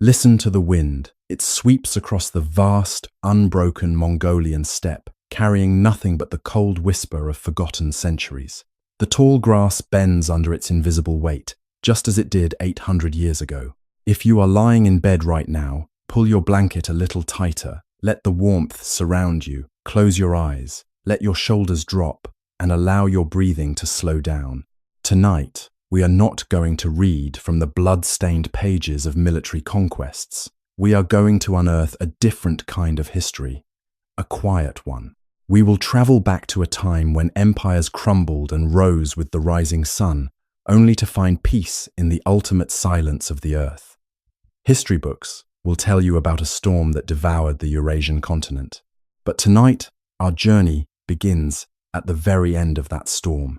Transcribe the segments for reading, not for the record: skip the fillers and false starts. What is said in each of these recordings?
Listen to the wind. It sweeps across the vast, unbroken Mongolian steppe, carrying nothing but the cold whisper of forgotten centuries. The tall grass bends under its invisible weight, just as it did 800 years ago. If you are lying in bed right now, pull your blanket a little tighter, let the warmth surround you, close your eyes, let your shoulders drop, and allow your breathing to slow down. Tonight, we are not going to read from the blood-stained pages of military conquests. We are going to unearth a different kind of history, a quiet one. We will travel back to a time when empires crumbled and rose with the rising sun, only to find peace in the ultimate silence of the earth. History books will tell you about a storm that devoured the Eurasian continent. But tonight, our journey begins at the very end of that storm,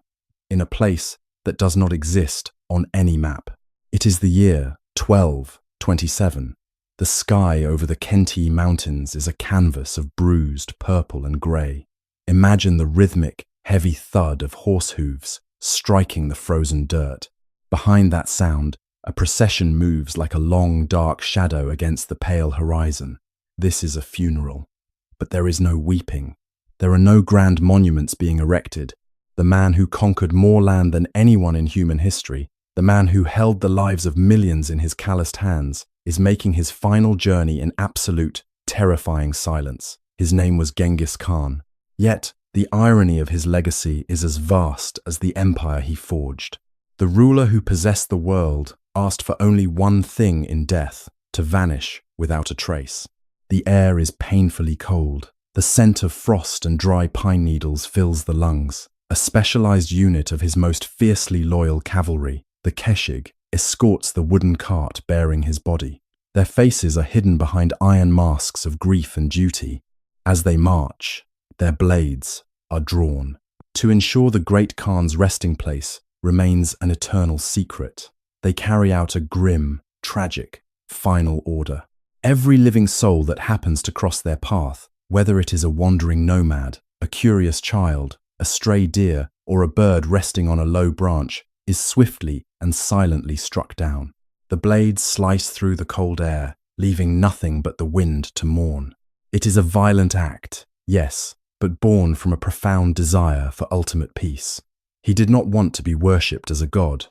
in a place that does not exist on any map. It is the year 1227. The sky over the Khenti Mountains is a canvas of bruised purple and grey. Imagine the rhythmic, heavy thud of horse hooves striking the frozen dirt. Behind that sound, a procession moves like a long, dark shadow against the pale horizon. This is a funeral. But there is no weeping. There are no grand monuments being erected. The man who conquered more land than anyone in human history, the man who held the lives of millions in his calloused hands, is making his final journey in absolute, terrifying silence. His name was Genghis Khan. Yet, the irony of his legacy is as vast as the empire he forged. The ruler who possessed the world asked for only one thing in death: to vanish without a trace. The air is painfully cold. The scent of frost and dry pine needles fills the lungs. A specialized unit of his most fiercely loyal cavalry, the keshig, escorts the wooden cart bearing his body. Their faces are hidden behind iron masks of grief and duty. As they march, their blades are drawn. To ensure the great Khan's resting place remains an eternal secret, they carry out a grim, tragic, final order. Every living soul that happens to cross their path, whether it is a wandering nomad, a curious child, a stray deer, or a bird resting on a low branch, is swiftly and silently struck down. The blades slice through the cold air, leaving nothing but the wind to mourn. It is a violent act, yes, but born from a profound desire for ultimate peace. He did not want to be worshipped as a god.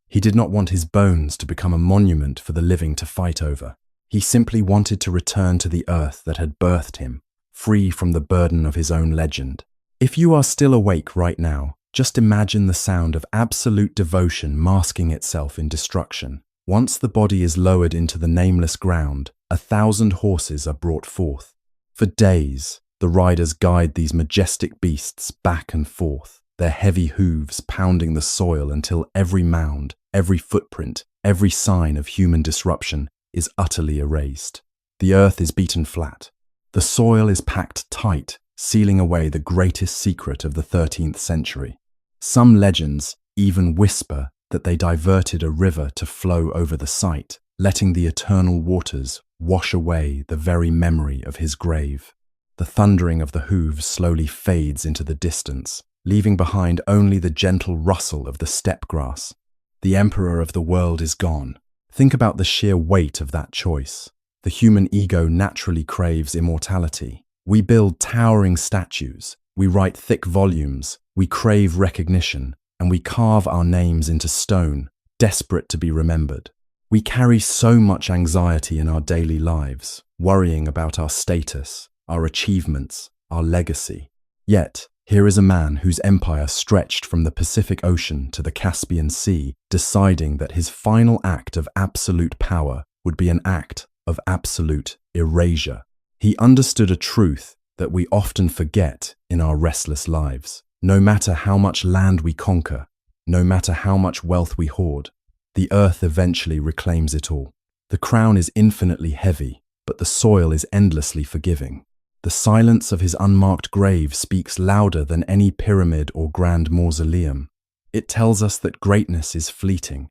He did not want his bones to become a monument for the living to fight over. He simply wanted to return to the earth that had birthed him, free from the burden of his own legend. If you are still awake right now, just imagine the sound of absolute devotion masking itself in destruction. Once the body is lowered into the nameless ground, 1,000 horses are brought forth. For days, the riders guide these majestic beasts back and forth, their heavy hooves pounding the soil until every mound, every footprint, every sign of human disruption is utterly erased. The earth is beaten flat. The soil is packed tight, sealing away the greatest secret of the 13th century. Some legends even whisper that they diverted a river to flow over the site, letting the eternal waters wash away the very memory of his grave. The thundering of the hooves slowly fades into the distance, leaving behind only the gentle rustle of the steppe grass. The emperor of the world is gone. Think about the sheer weight of that choice. The human ego naturally craves immortality. We build towering statues, we write thick volumes, we crave recognition, and we carve our names into stone, desperate to be remembered. We carry so much anxiety in our daily lives, worrying about our status, our achievements, our legacy. Yet, here is a man whose empire stretched from the Pacific Ocean to the Caspian Sea, deciding that his final act of absolute power would be an act of absolute erasure. He understood a truth that we often forget in our restless lives. No matter how much land we conquer, no matter how much wealth we hoard, the earth eventually reclaims it all. The crown is infinitely heavy, but the soil is endlessly forgiving. The silence of his unmarked grave speaks louder than any pyramid or grand mausoleum. It tells us that greatness is fleeting,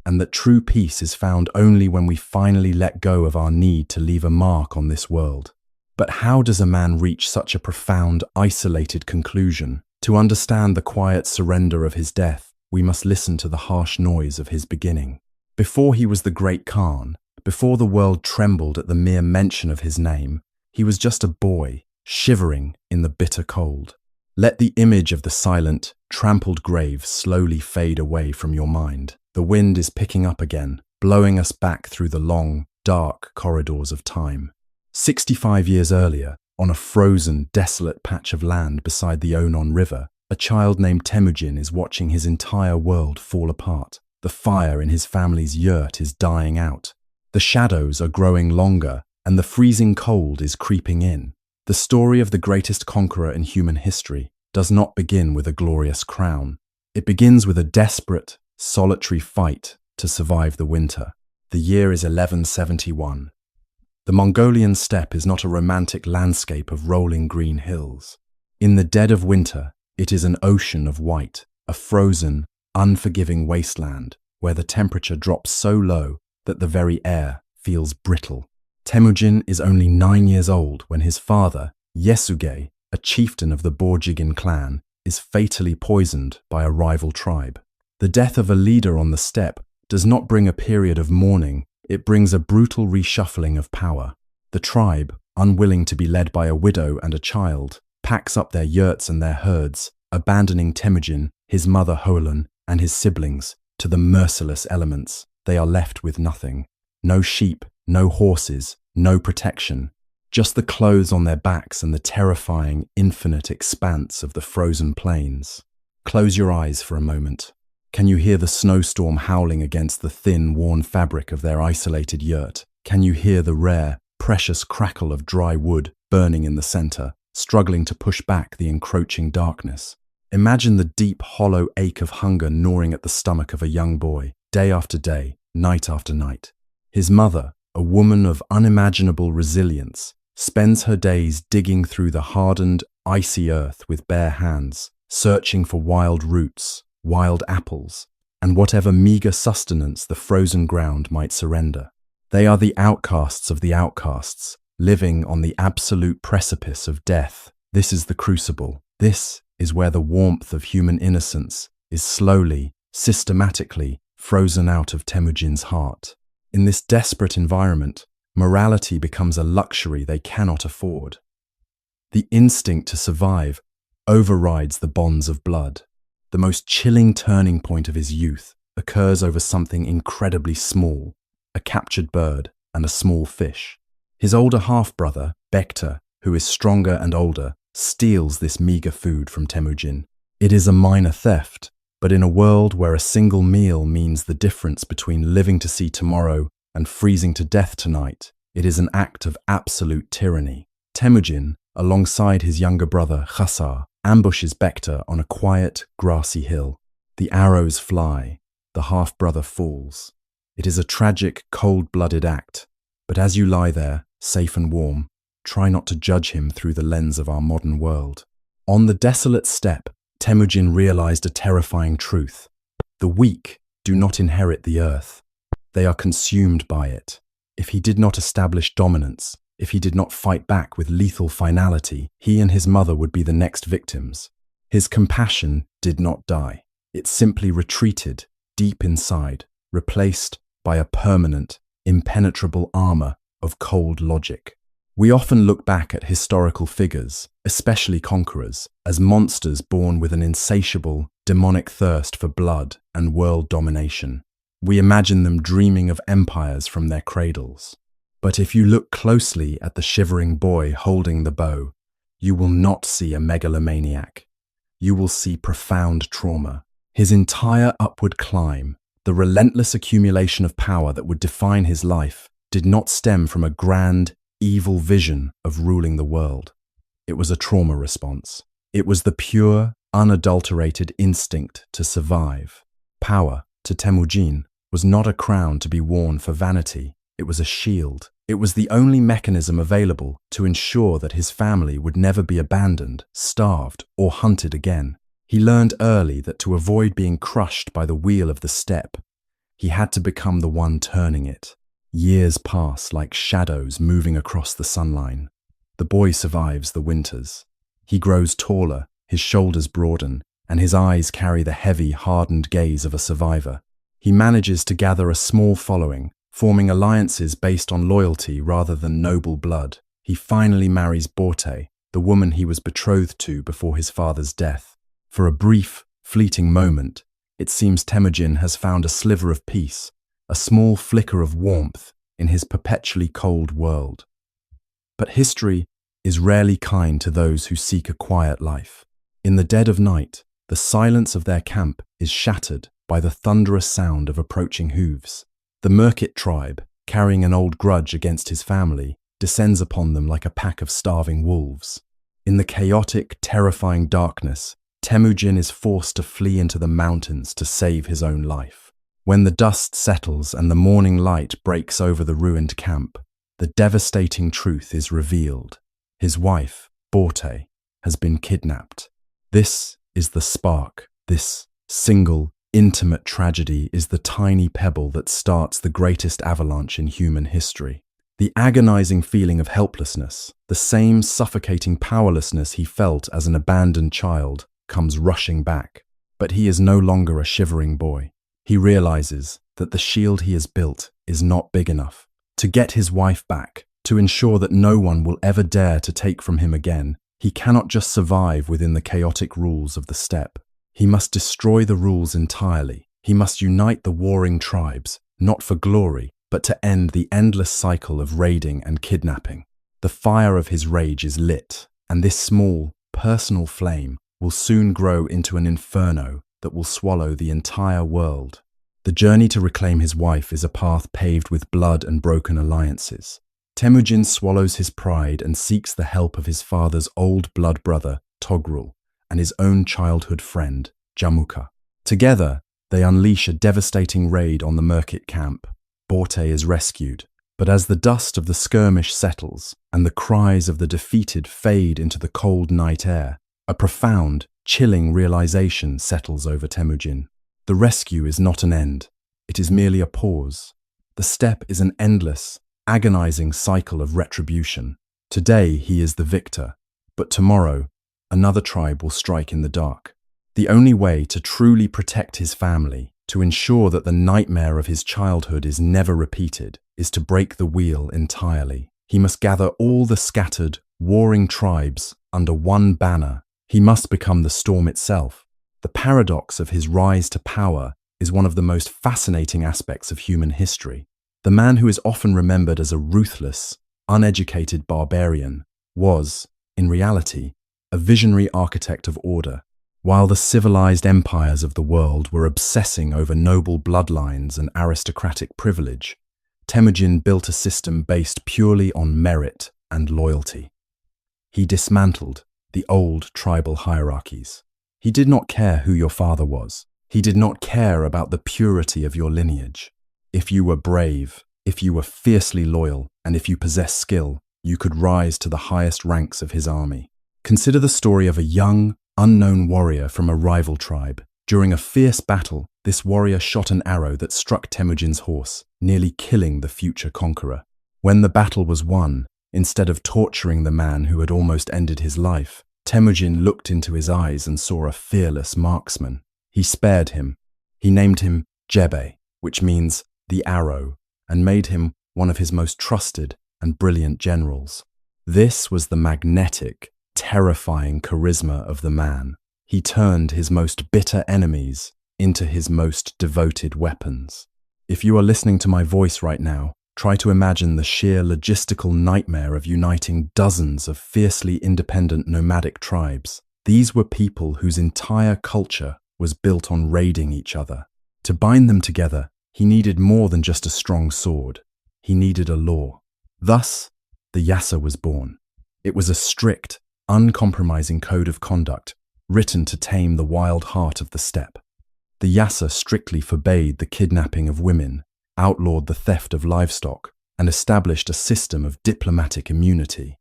and that true peace is found only when we finally let go of our need to leave a mark on this world. But how does a man reach such a profound, isolated conclusion? To understand the quiet surrender of his death, we must listen to the harsh noise of his beginning. Before he was the great Khan, Before the world trembled at the mere mention of his name, he was just a boy, shivering in the bitter cold. Let the image of the silent, trampled grave slowly fade away from your mind. The wind is picking up again, blowing us back through the long, dark corridors of time. 65 years earlier, on a frozen, desolate patch of land beside the Onon River, a child named Temujin is watching his entire world fall apart. The fire in his family's yurt is dying out. The shadows are growing longer, and the freezing cold is creeping in. The story of the greatest conqueror in human history does not begin with a glorious crown. It begins with a desperate, solitary fight to survive the winter. The year is 1171. The Mongolian steppe is not a romantic landscape of rolling green hills. In the dead of winter, it is an ocean of white, a frozen, unforgiving wasteland where the temperature drops so low that the very air feels brittle. Temujin is only 9 years old when his father, Yesuge, a chieftain of the Borjigin clan, is fatally poisoned by a rival tribe. The death of a leader on the steppe does not bring a period of mourning, it brings a brutal reshuffling of power. The tribe, unwilling to be led by a widow and a child, packs up their yurts and their herds, abandoning Temujin, his mother Holan, and his siblings to the merciless elements. They are left with nothing. No sheep, no horses, no protection. Just the clothes on their backs and the terrifying, infinite expanse of the frozen plains. Close your eyes for a moment. Can you hear the snowstorm howling against the thin, worn fabric of their isolated yurt? Can you hear the rare, precious crackle of dry wood burning in the center, struggling to push back the encroaching darkness? Imagine the deep, hollow ache of hunger gnawing at the stomach of a young boy, day after day, night after night. His mother, a woman of unimaginable resilience, spends her days digging through the hardened, icy earth with bare hands, searching for wild roots, wild apples, and whatever meager sustenance the frozen ground might surrender. They are the outcasts of the outcasts, living on the absolute precipice of death. This is the crucible. This is where the warmth of human innocence is slowly, systematically frozen out of Temujin's heart. In this desperate environment, morality becomes a luxury they cannot afford. The instinct to survive overrides the bonds of blood. The most chilling turning point of his youth occurs over something incredibly small, a captured bird and a small fish. His older half-brother, Bekta, who is stronger and older, steals this meager food from Temujin. It is a minor theft, but in a world where a single meal means the difference between living to see tomorrow and freezing to death tonight, it is an act of absolute tyranny. Temujin, alongside his younger brother Khasar, ambushes Bekta on a quiet, grassy hill. The arrows fly, the half-brother falls. It is a tragic, cold-blooded act, but as you lie there, safe and warm, try not to judge him through the lens of our modern world. On the desolate steppe, Temujin realized a terrifying truth. The weak do not inherit the earth. They are consumed by it. If he did not establish dominance, if he did not fight back with lethal finality, he and his mother would be the next victims. His compassion did not die. It simply retreated deep inside, replaced by a permanent, impenetrable armor of cold logic. We often look back at historical figures, especially conquerors, as monsters born with an insatiable, demonic thirst for blood and world domination. We imagine them dreaming of empires from their cradles. But if you look closely at the shivering boy holding the bow, you will not see a megalomaniac. You will see profound trauma. His entire upward climb, the relentless accumulation of power that would define his life, did not stem from a grand, evil vision of ruling the world. It was a trauma response. It was the pure, unadulterated instinct to survive. Power, to Temujin, was not a crown to be worn for vanity. It was a shield. It was the only mechanism available to ensure that his family would never be abandoned, starved, or hunted again. He learned early that to avoid being crushed by the wheel of the steppe, he had to become the one turning it. Years pass like shadows moving across the sunline. The boy survives the winters. He grows taller, his shoulders broaden, and his eyes carry the heavy, hardened gaze of a survivor. He manages to gather a small following, forming alliances based on loyalty rather than noble blood. He finally marries Borte, the woman he was betrothed to before his father's death. For a brief, fleeting moment, it seems Temujin has found a sliver of peace, a small flicker of warmth in his perpetually cold world. But history is rarely kind to those who seek a quiet life. In the dead of night, the silence of their camp is shattered by the thunderous sound of approaching hooves. The Merkit tribe, carrying an old grudge against his family, descends upon them like a pack of starving wolves. In the chaotic, terrifying darkness, Temujin is forced to flee into the mountains to save his own life. When the dust settles and the morning light breaks over the ruined camp, the devastating truth is revealed. His wife, Borte, has been kidnapped. This is the spark. This single, intimate tragedy is the tiny pebble that starts the greatest avalanche in human history. The agonizing feeling of helplessness, the same suffocating powerlessness he felt as an abandoned child, comes rushing back. But he is no longer a shivering boy. He realizes that the shield he has built is not big enough. To get his wife back, to ensure that no one will ever dare to take from him again, he cannot just survive within the chaotic rules of the steppe. He must destroy the rules entirely. He must unite the warring tribes, not for glory, but to end the endless cycle of raiding and kidnapping. The fire of his rage is lit, and this small, personal flame will soon grow into an inferno that will swallow the entire world. The journey to reclaim his wife is a path paved with blood and broken alliances. Temujin swallows his pride and seeks the help of his father's old blood brother, Togrul, and his own childhood friend, Jamuka. Together, they unleash a devastating raid on the Merkit camp. Borte is rescued, but as the dust of the skirmish settles and the cries of the defeated fade into the cold night air, a profound, chilling realization settles over Temujin. The rescue is not an end. It is merely a pause. The steppe is an endless, agonizing cycle of retribution. Today he is the victor, but tomorrow another tribe will strike in the dark. The only way to truly protect his family, to ensure that the nightmare of his childhood is never repeated, is to break the wheel entirely. He must gather all the scattered, warring tribes under one banner. He must become the storm itself. The paradox of his rise to power is one of the most fascinating aspects of human history. The man who is often remembered as a ruthless, uneducated barbarian was, in reality, a visionary architect of order. While the civilized empires of the world were obsessing over noble bloodlines and aristocratic privilege, Temujin built a system based purely on merit and loyalty. He dismantled the old tribal hierarchies. He did not care who your father was. He did not care about the purity of your lineage. If you were brave, if you were fiercely loyal, and if you possessed skill, you could rise to the highest ranks of his army. Consider the story of a young, unknown warrior from a rival tribe. During a fierce battle, this warrior shot an arrow that struck Temujin's horse, nearly killing the future conqueror. When the battle was won, instead of torturing the man who had almost ended his life, Temujin looked into his eyes and saw a fearless marksman. He spared him. He named him Jebe, which means the arrow, and made him one of his most trusted and brilliant generals. This was the magnetic, terrifying charisma of the man. He turned his most bitter enemies into his most devoted weapons. If you are listening to my voice right now, try to imagine the sheer logistical nightmare of uniting dozens of fiercely independent nomadic tribes. These were people whose entire culture was built on raiding each other. To bind them together, he needed more than just a strong sword. He needed a law. Thus, the Yasa was born. It was a strict, uncompromising code of conduct, written to tame the wild heart of the steppe. The Yasa strictly forbade the kidnapping of women, outlawed the theft of livestock, and established a system of diplomatic immunity.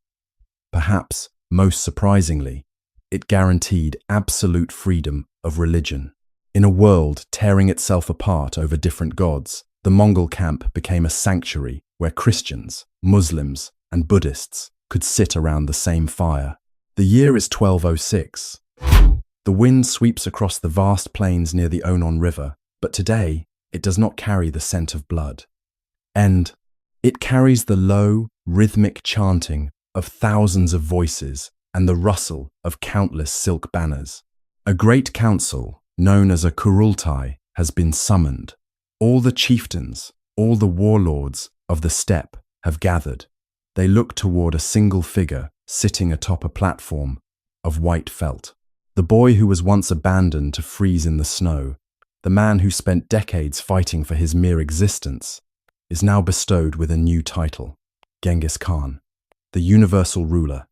Perhaps, most surprisingly, it guaranteed absolute freedom of religion. In a world tearing itself apart over different gods, the Mongol camp became a sanctuary where Christians, Muslims, and Buddhists could sit around the same fire. The year is 1206. The wind sweeps across the vast plains near the Onon River, but today it does not carry the scent of blood. And it carries the low, rhythmic chanting of thousands of voices and the rustle of countless silk banners. A great council, known as a kurultai, has been summoned. All the chieftains, all the warlords of the steppe have gathered. They look toward a single figure sitting atop a platform of white felt. The boy who was once abandoned to freeze in the snow, the man who spent decades fighting for his mere existence, is now bestowed with a new title: Genghis Khan, the universal ruler,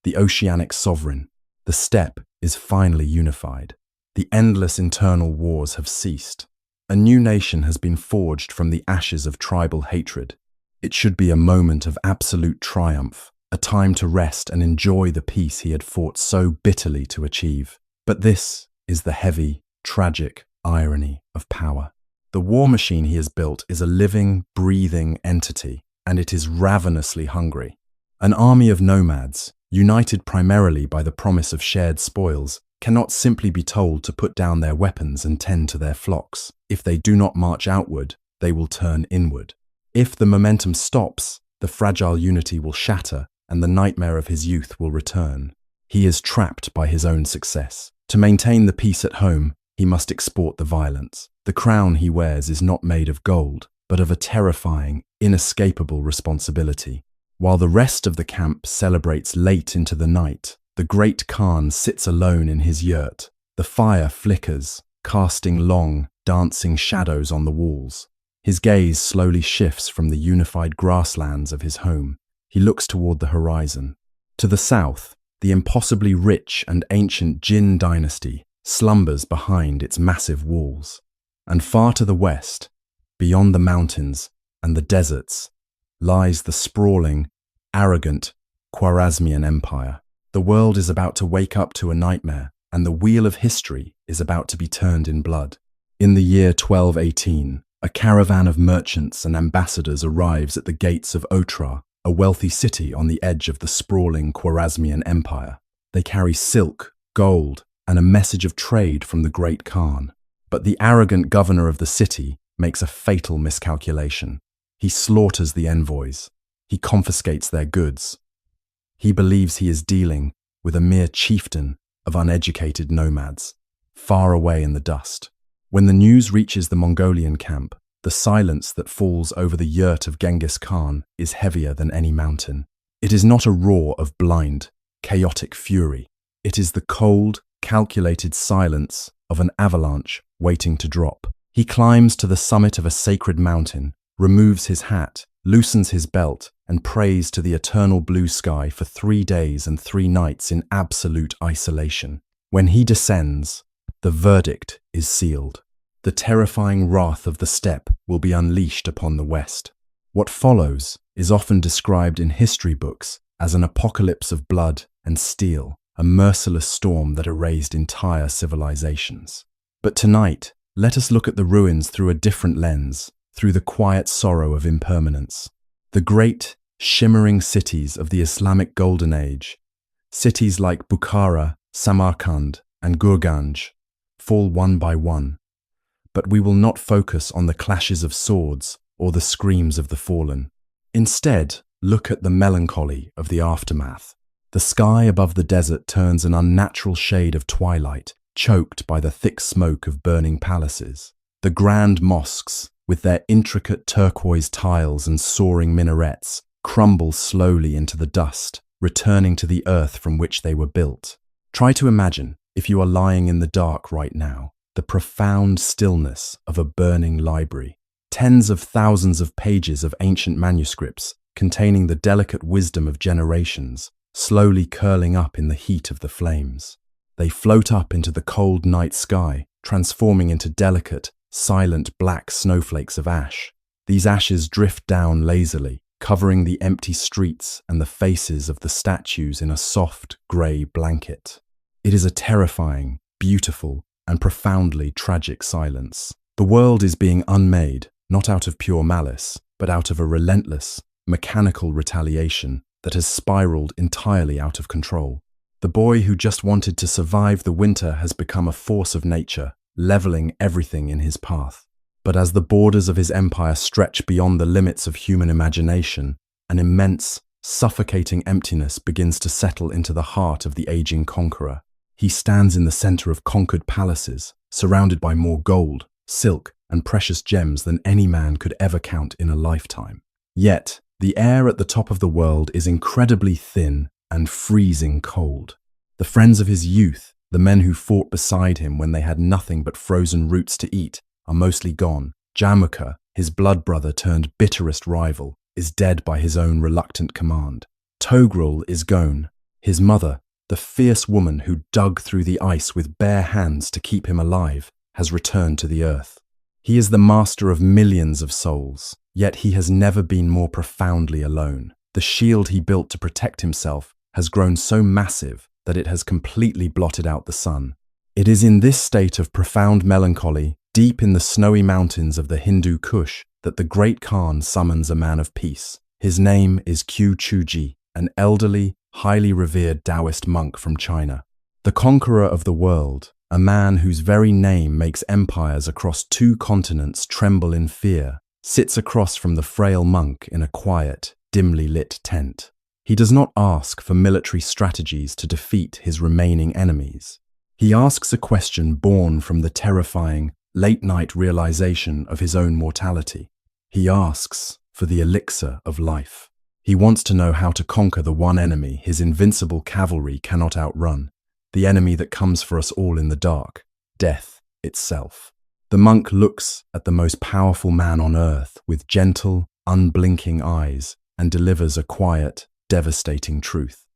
the oceanic sovereign. The steppe is finally unified. The endless internal wars have ceased. A new nation has been forged from the ashes of tribal hatred. It should be a moment of absolute triumph, a time to rest and enjoy the peace he had fought so bitterly to achieve. But this is the heavy, tragic irony of power. The war machine he has built is a living, breathing entity, and it is ravenously hungry. An army of nomads, united primarily by the promise of shared spoils, cannot simply be told to put down their weapons and tend to their flocks. If they do not march outward, they will turn inward. If the momentum stops, the fragile unity will shatter and the nightmare of his youth will return. He is trapped by his own success. To maintain the peace at home, he must export the violence. The crown he wears is not made of gold, but of a terrifying, inescapable responsibility. While the rest of the camp celebrates late into the night, the great Khan sits alone in his yurt. The fire flickers, casting long, dancing shadows on the walls. His gaze slowly shifts from the unified grasslands of his home. He looks toward the horizon. To the south, the impossibly rich and ancient Jin dynasty slumbers behind its massive walls. And far to the west, beyond the mountains and the deserts, lies the sprawling, arrogant Khwarezmian Empire. The world is about to wake up to a nightmare, and the wheel of history is about to be turned in blood. In the year 1218, a caravan of merchants and ambassadors arrives at the gates of Otrar, a wealthy city on the edge of the sprawling Khwarezmian Empire. They carry silk, gold, and a message of trade from the great Khan. But the arrogant governor of the city makes a fatal miscalculation. He slaughters the envoys. He confiscates their goods. He believes he is dealing with a mere chieftain of uneducated nomads, far away in the dust. When the news reaches the Mongolian camp, the silence that falls over the yurt of Genghis Khan is heavier than any mountain. It is not a roar of blind, chaotic fury. It is the cold, calculated silence of an avalanche waiting to drop. He climbs to the summit of a sacred mountain, removes his hat, loosens his belt, and prays to the eternal blue sky for 3 days and 3 nights in absolute isolation. When he descends, the verdict is sealed. The terrifying wrath of the steppe will be unleashed upon the West. What follows is often described in history books as an apocalypse of blood and steel, a merciless storm that erased entire civilizations. But tonight, let us look at the ruins through a different lens, through the quiet sorrow of impermanence. The great, shimmering cities of the Islamic Golden Age, cities like Bukhara, Samarkand, and Gurganj, fall one by one. But we will not focus on the clashes of swords or the screams of the fallen. Instead, look at the melancholy of the aftermath. The sky above the desert turns an unnatural shade of twilight, choked by the thick smoke of burning palaces. The grand mosques, with their intricate turquoise tiles and soaring minarets, crumble slowly into the dust, returning to the earth from which they were built. Try to imagine, if you are lying in the dark right now, the profound stillness of a burning library. Tens of thousands of pages of ancient manuscripts containing the delicate wisdom of generations, slowly curling up in the heat of the flames. They float up into the cold night sky, transforming into delicate, silent black snowflakes of ash. These ashes drift down lazily, covering the empty streets and the faces of the statues in a soft, grey blanket. It is a terrifying, beautiful, and profoundly tragic silence. The world is being unmade, not out of pure malice, but out of a relentless, mechanical retaliation that has spiraled entirely out of control. The boy who just wanted to survive the winter has become a force of nature, leveling everything in his path. But as the borders of his empire stretch beyond the limits of human imagination, an immense, suffocating emptiness begins to settle into the heart of the aging conqueror. He stands in the center of conquered palaces, surrounded by more gold, silk, and precious gems than any man could ever count in a lifetime. Yet, the air at the top of the world is incredibly thin and freezing cold. The friends of his youth, the men who fought beside him when they had nothing but frozen roots to eat, are mostly gone. Jamukha, his blood brother turned bitterest rival, is dead by his own reluctant command. Togrul is gone. His mother, the fierce woman who dug through the ice with bare hands to keep him alive, has returned to the earth. He is the master of millions of souls, yet he has never been more profoundly alone. The shield he built to protect himself has grown so massive that it has completely blotted out the sun. It is in this state of profound melancholy, deep in the snowy mountains of the Hindu Kush, that the great Khan summons a man of peace. His name is Q Chuji, an elderly, highly revered Taoist monk from China. The conqueror of the world, a man whose very name makes empires across 2 continents tremble in fear, sits across from the frail monk in a quiet, dimly lit tent. He does not ask for military strategies to defeat his remaining enemies. He asks a question born from the terrifying, late-night realization of his own mortality. He asks for the elixir of life. He wants to know how to conquer the one enemy his invincible cavalry cannot outrun, the enemy that comes for us all in the dark, death itself. The monk looks at the most powerful man on earth with gentle, unblinking eyes and delivers a quiet, devastating truth.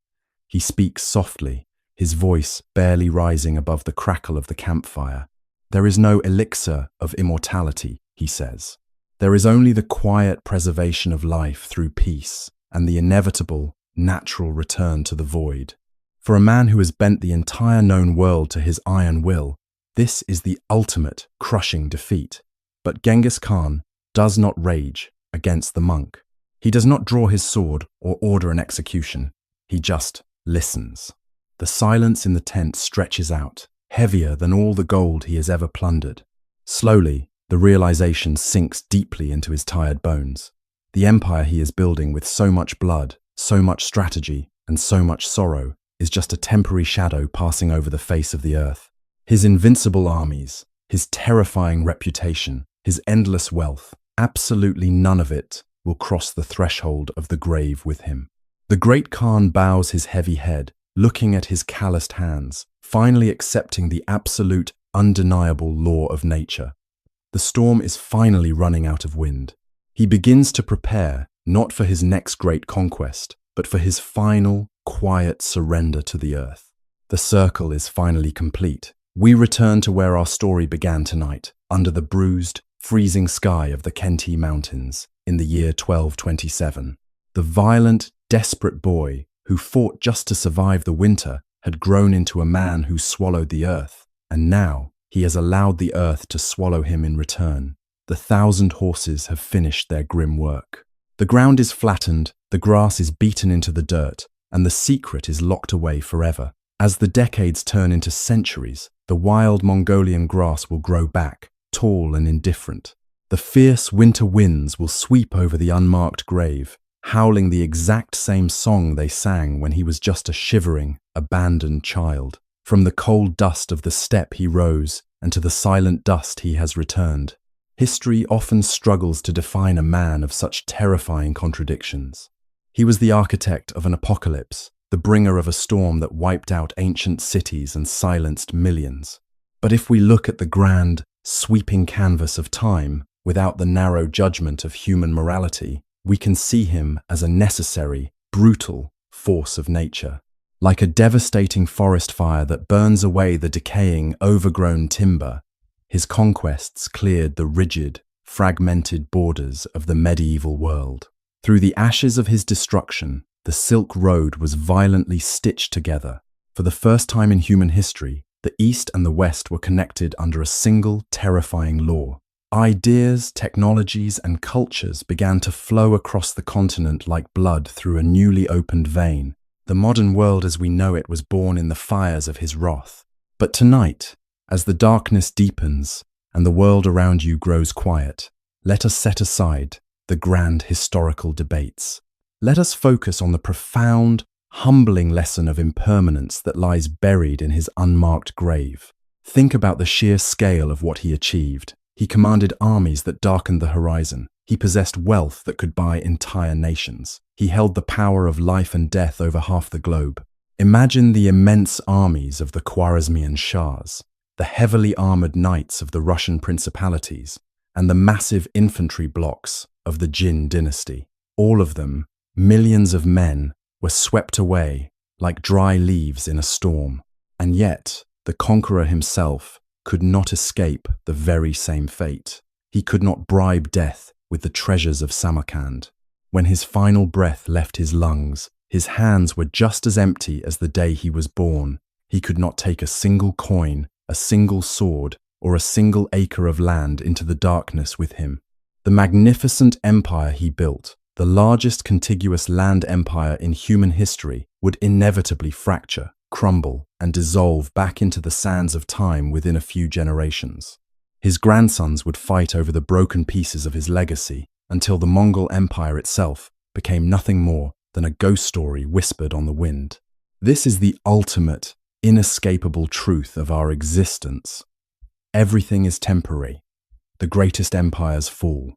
He speaks softly, his voice barely rising above the crackle of the campfire. There is no elixir of immortality, he says. There is only the quiet preservation of life through peace and the inevitable, natural return to the void. For a man who has bent the entire known world to his iron will, this is the ultimate crushing defeat. But Genghis Khan does not rage against the monk. He does not draw his sword or order an execution. He just listens. The silence in the tent stretches out, heavier than all the gold he has ever plundered. Slowly, the realization sinks deeply into his tired bones. The empire he is building with so much blood, so much strategy, and so much sorrow is just a temporary shadow passing over the face of the earth. His invincible armies, his terrifying reputation, his endless wealth, absolutely none of it will cross the threshold of the grave with him. The great Khan bows his heavy head, looking at his calloused hands, finally accepting the absolute, undeniable law of nature. The storm is finally running out of wind. He begins to prepare, not for his next great conquest, but for his final, quiet surrender to the earth. The circle is finally complete. We return to where our story began tonight, under the bruised, freezing sky of the Khenti Mountains, in the year 1227. The violent, desperate boy who fought just to survive the winter had grown into a man who swallowed the earth, and now he has allowed the earth to swallow him in return. The 1,000 horses have finished their grim work. The ground is flattened, the grass is beaten into the dirt, and the secret is locked away forever. As the decades turn into centuries, the wild Mongolian grass will grow back, tall and indifferent. The fierce winter winds will sweep over the unmarked grave, howling the exact same song they sang when he was just a shivering, abandoned child. From the cold dust of the steppe he rose, and to the silent dust he has returned. History often struggles to define a man of such terrifying contradictions. He was the architect of an apocalypse, the bringer of a storm that wiped out ancient cities and silenced millions. But if we look at the grand, sweeping canvas of time, without the narrow judgment of human morality, we can see him as a necessary, brutal force of nature. Like a devastating forest fire that burns away the decaying, overgrown timber, his conquests cleared the rigid, fragmented borders of the medieval world. Through the ashes of his destruction, the Silk Road was violently stitched together. For the first time in human history, the East and the West were connected under a single, terrifying law. Ideas, technologies, and cultures began to flow across the continent like blood through a newly opened vein. The modern world as we know it was born in the fires of his wrath. But tonight, as the darkness deepens, and the world around you grows quiet, let us set aside the grand historical debates. Let us focus on the profound, humbling lesson of impermanence that lies buried in his unmarked grave. Think about the sheer scale of what he achieved. He commanded armies that darkened the horizon. He possessed wealth that could buy entire nations. He held the power of life and death over half the globe. Imagine the immense armies of the Khwarezmian Shahs, the heavily armored knights of the Russian principalities, and the massive infantry blocks of the Jin dynasty. All of them, millions of men, were swept away like dry leaves in a storm. And yet, the conqueror himself could not escape the very same fate. He could not bribe death with the treasures of Samarkand. When his final breath left his lungs, his hands were just as empty as the day he was born. He could not take a single coin, a single sword, or a single acre of land into the darkness with him. The magnificent empire he built, the largest contiguous land empire in human history, would inevitably fracture, crumble, and dissolve back into the sands of time within a few generations. His grandsons would fight over the broken pieces of his legacy until the Mongol Empire itself became nothing more than a ghost story whispered on the wind. This is the ultimate, inescapable truth of our existence. Everything is temporary. The greatest empires fall.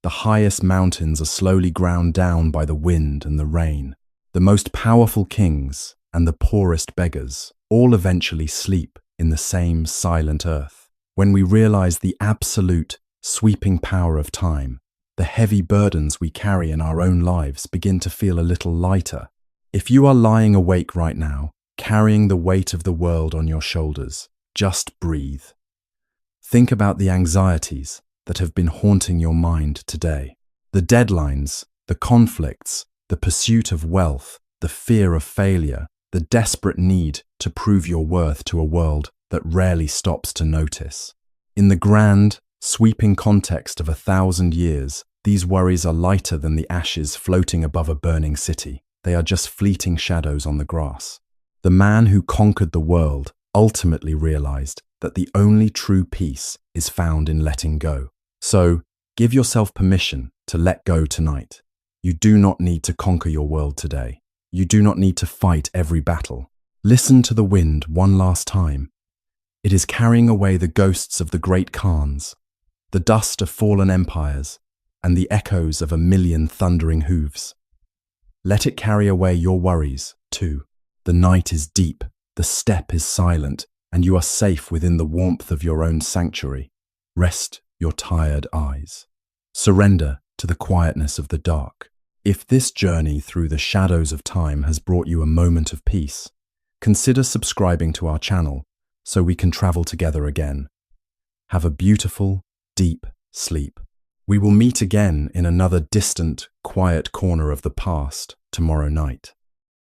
The highest mountains are slowly ground down by the wind and the rain. The most powerful kings and the poorest beggars all eventually sleep in the same silent earth. When we realize the absolute, sweeping power of time, the heavy burdens we carry in our own lives begin to feel a little lighter. If you are lying awake right now, carrying the weight of the world on your shoulders, just breathe. Think about the anxieties that have been haunting your mind today. The deadlines, the conflicts, the pursuit of wealth, the fear of failure, the desperate need to prove your worth to a world that rarely stops to notice. In the grand, sweeping context of 1,000 years, these worries are lighter than the ashes floating above a burning city. They are just fleeting shadows on the grass. The man who conquered the world ultimately realized that the only true peace is found in letting go. So, give yourself permission to let go tonight. You do not need to conquer your world today. You do not need to fight every battle. Listen to the wind one last time. It is carrying away the ghosts of the great Khans, the dust of fallen empires, and the echoes of 1,000,000 thundering hooves. Let it carry away your worries, too. The night is deep, the steppe is silent, and you are safe within the warmth of your own sanctuary. Rest your tired eyes. Surrender to the quietness of the dark. If this journey through the shadows of time has brought you a moment of peace, consider subscribing to our channel so we can travel together again. Have a beautiful, deep sleep. We will meet again in another distant, quiet corner of the past tomorrow night.